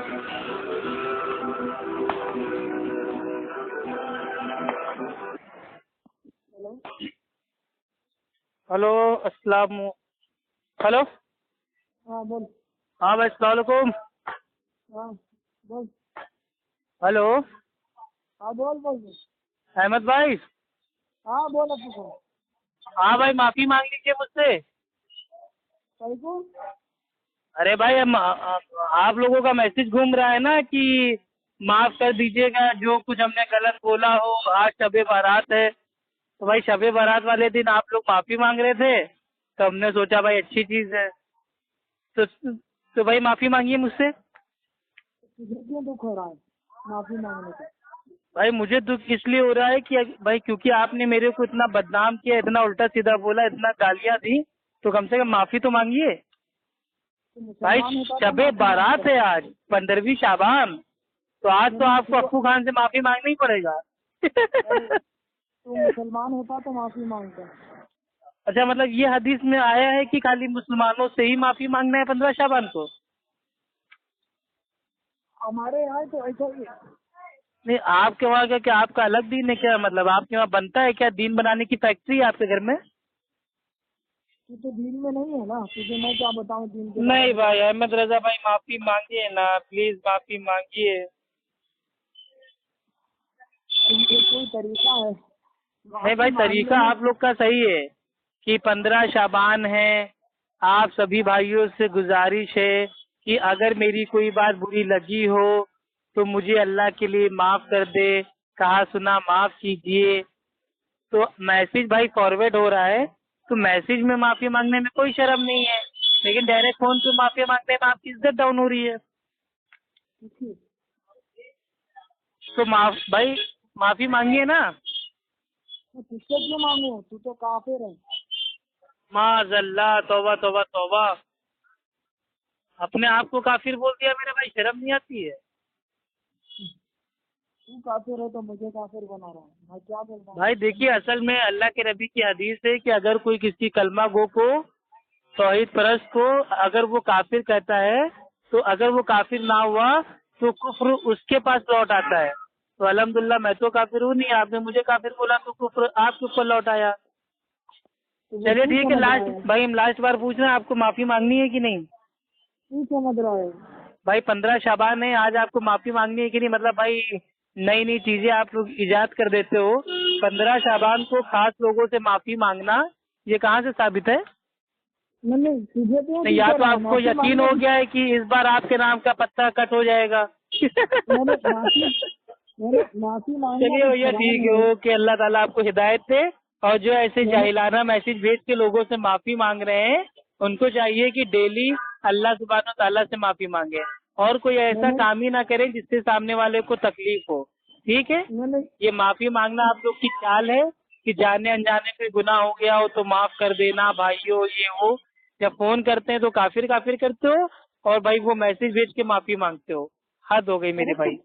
Hello. Hello अस्सलाम। Hello. हाँ बोल। हाँ भाई अस्सलाम वालेकुम। हाँ बोल। हेलो हाँ बोल बोल बोल। अहमद भाई। हाँ बोल अपने को। हाँ भाई माफी मांग लीजिए मुझसे। सही को। अरे भाई आप लोगों का मैसेज घूम रहा है ना कि माफ कर दीजिएगा जो कुछ हमने गलत बोला हो। आज शबे बारात है तो भाई शबे बारात वाले दिन आप लोग माफी मांग रहे थे तो हमने सोचा भाई अच्छी चीज है। तो तो भाई माफी मांगिए मुझसे। तुझे क्यों दुख हो रहा है माफी मांगने का? भाई मुझे दुख इसलिए हो रहा है कि भाई क्योंकि आपने मेरे को इतना बदनाम किया, इतना उल्टा सीधा बोला, इतना गालियां दी, तो कम से कम माफी तो मांगिए। तो भाई मुसलमान होता तो शबे माफी बारात मांगता। है आज 15वीं शाबान। तो आज तो नहीं आपको अप्पू खान से माफी मांगना ही पड़ेगा। तू मुसलमान होता तो माफी मांगता। अच्छा मतलब ये हदीस में आया है कि खाली मुसलमानों से ही माफी मांगना है 15 शाबान को? हमारे यहाँ तो ऐसा ही है। नहीं आपके वहाँ का क्या, आपका अलग दीन है क्या? मतलब आपके वहाँ बनता है क्या? दीन बनाने की फैक्ट्री है आपके घर में? तू तो दीन में नहीं है ना, तुझे मैं क्या बताऊँ दीन के बारे नहीं में। भाई अहमद रजा भाई माफी मांगिए ना, प्लीज माफी मांगिए। ये कोई तरीका है नहीं माफी भाई मांगने तरीका में? आप लोग का सही है कि 15 शाबान है। आप सभी भाइयों से गुजारिश है कि अगर मेरी कोई बात बुरी लगी हो तो मुझे अल्लाह के लिए माफ कर दे, कहा सुना माफ कीजिए। तो मैसेज भाई फॉरवर्ड हो रहा है तो मैसेज में माफी मांगने में कोई शर्म नहीं है, लेकिन डायरेक्ट फोन पे माफी मांगने में आपकी इज्जत डाउन हो रही है। किसी तो भाई माफी मांगिए ना। मैं तुझसे क्यों मांगू, तू तो काफिर है। माज़ल्ला, तौबा तौबा तौबा। अपने आप को काफिर बोल दिया मेरे भाई, शर्म नहीं आती है? तू काफिर है तो मुझे काफिर बना रहा है, मैं क्या बोल रहा हूँ? भाई देखिए असल में अल्लाह के नबी की हदीस है कि अगर कोई किसी कलमा गो को, तौहीद परस्त को, अगर वो काफिर कहता है तो अगर वो काफिर ना हुआ तो कुफ्र उसके पास लौट आता है। तो अल्हम्दुलिल्लाह मैं तो काफिर हूँ नहीं, आपने मुझे काफिर बोला तो कुफ्र आपके ऊपर लौट आया। तो वो चलिए तू ठीक है, समझ रहा लास्ट है? भाई हम लास्ट बार पूछ रहे हैं, आपको माफी मांगनी है कि नहीं? तू समझ रहा है? भाई 15 शाबान है, आज आपको माफी मांगनी है कि नहीं? मतलब भाई नई नई चीजें आप लोग इजाद कर देते हो। 15 शाबान को खास लोगों से माफी मांगना ये कहाँ से साबित है? नहीं तुझे क्यों नहीं दुख या हो तो रहा है आपको माफी यकीन मांगने हो की? गया है कि इस बार आपके नाम का पत्ता कट हो जाएगा। मैंने माफी मैंने माफी मांगना चलिए कुछ भैया खराब ठीक है, नहीं है। ओके, अल्लाह ताला आपको हिदायत दे। और जो ऐसे मैंने जाहिलाना मैसेज भेज के लोगों से माफी मांग रहे हैं उनको चाहिए कि डेली अल्लाह सुब्हानो ताला से माफी मांगे और कोई ऐसा मैंने काम ही ना करें जिससे सामने वाले को तकलीफ हो। ठीक है, मैंने ये माफी मांगना आप लोग की चाल है कि जाने अनजाने पे गुनाह हो गया हो तो माफ कर देना भाइयों, ये हो। जब फोन करते हैं तो काफिर काफिर करते हो और भाई वो मैसेज भेज के माफी मांगते हो। हद हो गई मेरे अरे तो भाई।